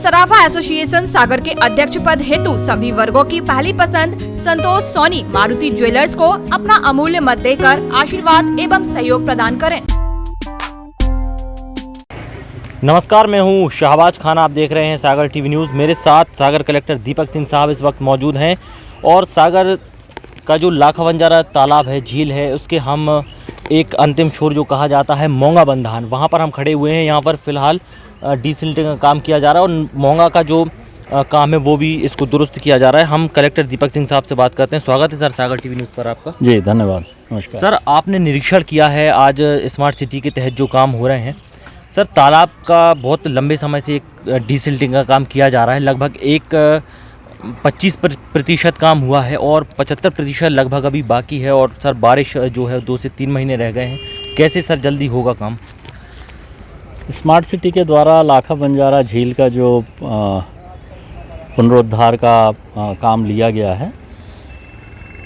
सराफा association सागर के अध्यक्ष पद हेतु सभी वर्गों की पहली पसंद संतोष सोनी मारुति ज्वेलर्स को अपना अमूल्य मत देकर आशीर्वाद एवं सहयोग प्रदान करें। नमस्कार, मैं हूं शहबाज खान। आप देख रहे हैं सागर टीवी न्यूज़। मेरे साथ सागर कलेक्टर दीपक सिंह साहब इस वक्त मौजूद हैं और सागर का जो लाखा बंजारा तालाब है, झील है, उसके हम एक अंतिम छोर जो कहा जाता है मोंगा बंधान, वहां पर हम खड़े हुए हैं। यहां पर फ़िलहाल डीसिल्टिंग का काम किया जा रहा है और मोंगा का जो काम है वो भी इसको दुरुस्त किया जा रहा है। हम कलेक्टर दीपक सिंह साहब से बात करते हैं। स्वागत है सर सागर टीवी न्यूज़ पर आपका। जी धन्यवाद, नमस्कार। सर, आपने निरीक्षण किया है आज स्मार्ट सिटी के तहत जो काम हो रहे हैं। सर, तालाब का बहुत लंबे समय से एक डीसिल्टिंग का काम किया जा रहा है। लगभग 25% काम हुआ है और 75% लगभग अभी बाकी है। और सर, बारिश जो है 2 से 3 महीने रह गए हैं। कैसे सर जल्दी होगा काम? स्मार्ट सिटी के द्वारा लाखा बंजारा झील का जो पुनरुद्धार का काम लिया गया है,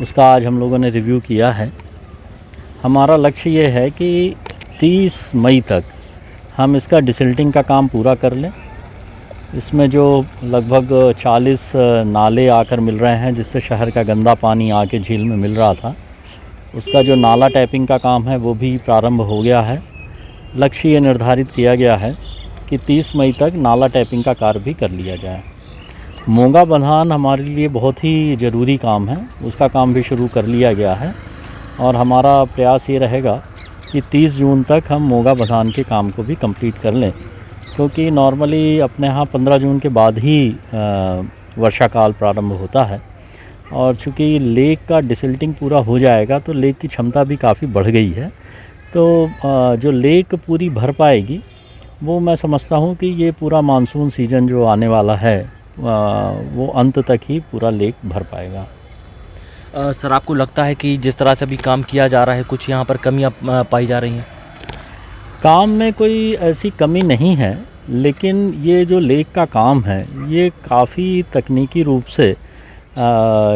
उसका आज हम लोगों ने रिव्यू किया है। हमारा लक्ष्य ये है कि 30 मई तक हम इसका डिसिल्टिंग का काम पूरा कर लें। इसमें जो लगभग 40 नाले आकर मिल रहे हैं, जिससे शहर का गंदा पानी आके झील में मिल रहा था, उसका जो नाला टैपिंग का काम है वो भी प्रारंभ हो गया है। लक्ष्य ये निर्धारित किया गया है कि 30 मई तक नाला टैपिंग का कार्य भी कर लिया जाए। मोंगा बंधान हमारे लिए बहुत ही ज़रूरी काम है, उसका काम भी शुरू कर लिया गया है और हमारा प्रयास ये रहेगा कि 30 जून तक हम मोंगा बंधान के काम को भी कंप्लीट कर लें, क्योंकि नॉर्मली अपने यहाँ 15 जून के बाद ही वर्षा काल प्रारंभ होता है। और चूँकि लेक का डिसिल्टिंग पूरा हो जाएगा तो लेक की क्षमता भी काफ़ी बढ़ गई है, तो जो लेक पूरी भर पाएगी वो मैं समझता हूँ कि ये पूरा मानसून सीज़न जो आने वाला है वो अंत तक ही पूरा लेक भर पाएगा। सर, आपको लगता है कि जिस तरह से अभी काम किया जा रहा है, कुछ यहाँ पर कमियाँ पाई जा रही हैं? काम में कोई ऐसी कमी नहीं है, लेकिन ये जो लेक का काम है ये काफ़ी तकनीकी रूप से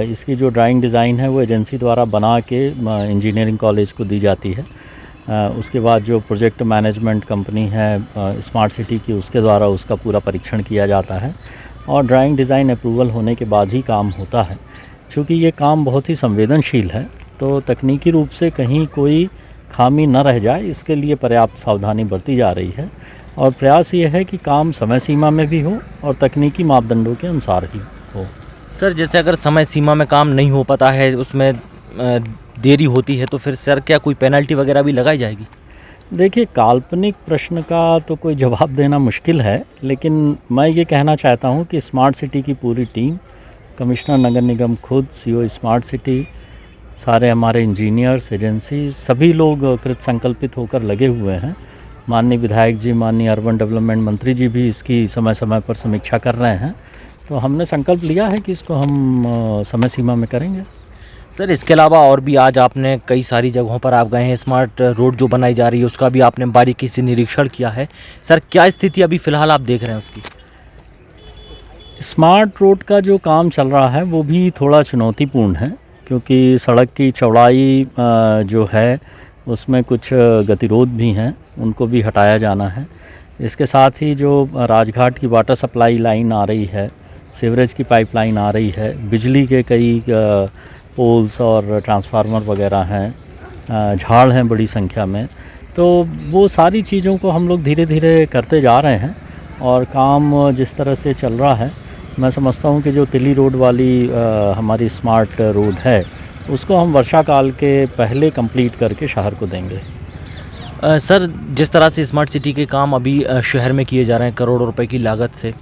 इसकी जो ड्राइंग डिज़ाइन है वो एजेंसी द्वारा बना के इंजीनियरिंग कॉलेज को दी जाती है। उसके बाद जो प्रोजेक्ट मैनेजमेंट कंपनी है स्मार्ट सिटी की, उसके द्वारा उसका पूरा परीक्षण किया जाता है और ड्राइंग डिज़ाइन अप्रूवल होने के बाद ही काम होता है। क्योंकि ये काम बहुत ही संवेदनशील है, तो तकनीकी रूप से कहीं कोई खामी न रह जाए, इसके लिए पर्याप्त सावधानी बरती जा रही है और प्रयास ये है कि काम समय सीमा में भी हो और तकनीकी मापदंडों के अनुसार ही हो। सर, जैसे अगर समय सीमा में काम नहीं हो पाता है, उसमें देरी होती है, तो फिर सर क्या कोई पेनल्टी वगैरह भी लगाई जाएगी? देखिए, काल्पनिक प्रश्न का तो कोई जवाब देना मुश्किल है, लेकिन मैं ये कहना चाहता हूँ कि स्मार्ट सिटी की पूरी टीम, कमिश्नर नगर निगम खुद, सीओ स्मार्ट सिटी, सारे हमारे इंजीनियर्स, एजेंसी, सभी लोग कृत संकल्पित होकर लगे हुए हैं। माननीय विधायक जी, माननीय अर्बन डेवलपमेंट मंत्री जी भी इसकी समय समय पर समीक्षा कर रहे हैं। तो हमने संकल्प लिया है कि इसको हम समय सीमा में करेंगे। सर, इसके अलावा और भी आज आपने कई सारी जगहों पर आप गए हैं। स्मार्ट रोड जो बनाई जा रही है उसका भी आपने बारीकी से निरीक्षण किया है। सर, क्या स्थिति अभी फ़िलहाल आप देख रहे हैं उसकी? स्मार्ट रोड का जो काम चल रहा है वो भी थोड़ा चुनौतीपूर्ण है, क्योंकि सड़क की चौड़ाई जो है उसमें कुछ गतिरोध भी हैं, उनको भी हटाया जाना है। इसके साथ ही जो राजघाट की वाटर सप्लाई लाइन आ रही है, सीवरेज की पाइपलाइन आ रही है, बिजली के कई पोल्स और ट्रांसफार्मर वगैरह हैं, झाड़ हैं बड़ी संख्या में, तो वो सारी चीज़ों को हम लोग धीरे धीरे करते जा रहे हैं और काम जिस तरह से चल रहा है, मैं समझता हूँ कि जो तिल्ली रोड वाली हमारी स्मार्ट रोड है उसको हम वर्षा काल के पहले कंप्लीट करके शहर को देंगे। सर, जिस तरह से स्मार्ट सिटी के काम अभी शहर में किए जा रहे हैं करोड़ों रुपए की लागत से,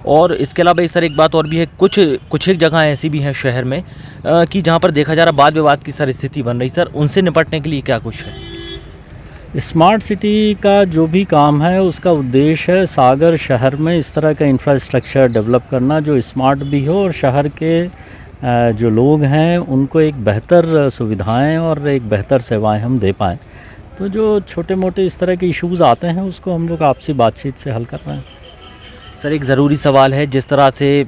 और इसके अलावा सर एक बात और भी है, कुछ एक जगह ऐसी भी हैं शहर में कि जहां पर देखा जा रहा वाद विवाद की सर स्थिति बन रही। सर, उनसे निपटने के लिए क्या कुछ है? स्मार्ट सिटी का जो भी काम है उसका उद्देश्य है सागर शहर में इस तरह का इंफ्रास्ट्रक्चर डेवलप करना जो स्मार्ट भी हो और शहर के जो लोग हैं उनको एक बेहतर सुविधाएं और एक बेहतर सेवाएं हम दे पाएँ। तो जो छोटे मोटे इस तरह के इश्यूज़ आते हैं उसको हम लोग आपसी बातचीत से हल कर रहे हैं। सर, एक ज़रूरी सवाल है, जिस तरह से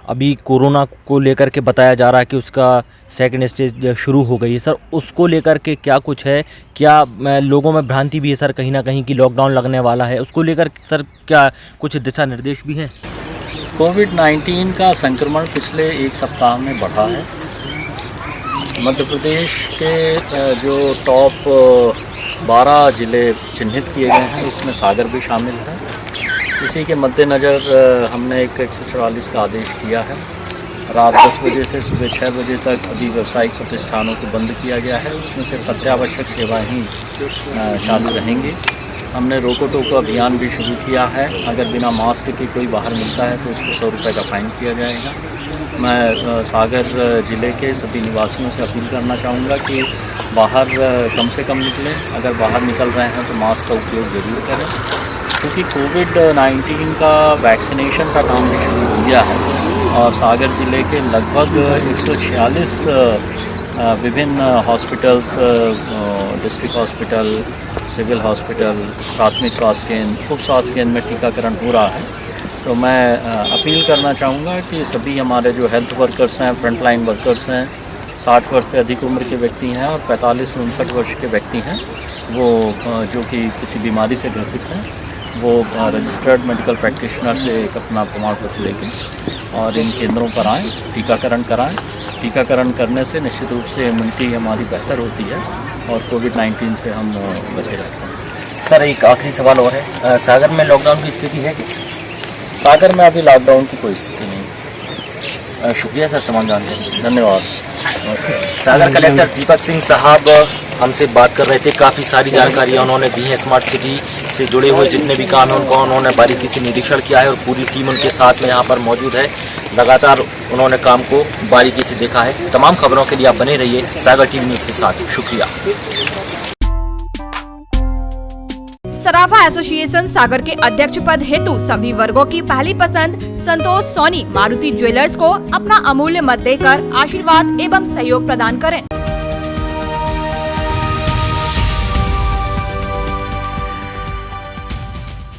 अभी कोरोना को लेकर के बताया जा रहा है कि उसका सेकंड स्टेज शुरू हो गई है, सर उसको लेकर के क्या कुछ है? क्या लोगों में भ्रांति भी है सर कहीं ना कहीं कि लॉकडाउन लगने वाला है? उसको लेकर सर क्या कुछ दिशा निर्देश भी हैं? कोविड-19 का संक्रमण पिछले एक सप्ताह में बढ़ा है। मध्य प्रदेश के जो टॉप 12 ज़िले चिन्हित किए गए हैं, इसमें सागर भी शामिल है। इसी के मद्देनज़र हमने एक 144 का आदेश किया है। रात 10 बजे से सुबह 6 बजे तक सभी व्यावसायिक प्रतिष्ठानों को बंद किया गया है। उसमें सिर्फ अत्यावश्यक सेवाएं ही चालू रहेंगी। हमने रोको टोको अभियान भी शुरू किया है। अगर बिना मास्क के कोई बाहर मिलता है तो उसको 100 रुपये का फ़ाइन किया जाएगा। मैं सागर ज़िले के सभी निवासियों से अपील करना चाहूँगा कि बाहर कम से कम निकलें। अगर बाहर निकल रहे हैं तो मास्क का उपयोग ज़रूर करें, क्योंकि कोविड-19 का वैक्सीनेशन का काम भी शुरू हो गया है और सागर ज़िले के लगभग 146 विभिन्न hospitals, district hospital, civil hospital, प्राथमिक स्वास्थ्य केंद्र, उप स्वास्थ्य केंद्र में टीकाकरण हो रहा है। तो मैं अपील करना चाहूँगा कि सभी हमारे जो हेल्थ वर्कर्स हैं, फ्रंटलाइन वर्कर्स हैं, 60 वर्ष से अधिक उम्र के व्यक्ति हैं और 45 से 59 वर्ष के व्यक्ति हैं, वो जो कि किसी बीमारी से ग्रसित हैं, वो रजिस्टर्ड मेडिकल प्रैक्टिशनर से एक अपना प्रमाण पत्र लेकर और इन केंद्रों पर आएँ, टीकाकरण कराएँ। टीकाकरण करने से निश्चित रूप से इम्यूनिटी हमारी बेहतर होती है और कोविड-19 से हम बचे रहते हैं। सर, एक आखिरी सवाल और है, सागर में लॉकडाउन की स्थिति है कि? सागर में अभी लॉकडाउन की कोई स्थिति नहीं। शुक्रिया सर तमाम जानकारी। धन्यवाद। सागर कलेक्टर दीपक सिंह साहब हमसे बात कर रहे थे। काफ़ी सारी जानकारियाँ उन्होंने दी हैं। स्मार्ट सिटी से जुड़े हुए जितने भी काम हैं उनका उन्होंने बारीकी से निरीक्षण किया है और पूरी टीम उनके साथ में यहाँ पर मौजूद है। लगातार उन्होंने काम को बारीकी से देखा है। तमाम खबरों के लिए आप बने रहिए सागर टीवी न्यूज़ के साथ। शुक्रिया। सराफा एसोसिएशन सागर के अध्यक्ष पद हेतु सभी वर्गों की पहली पसंद संतोष सोनी मारुति ज्वेलर्स को अपना अमूल्य मत देकर आशीर्वाद एवं सहयोग प्रदान करें।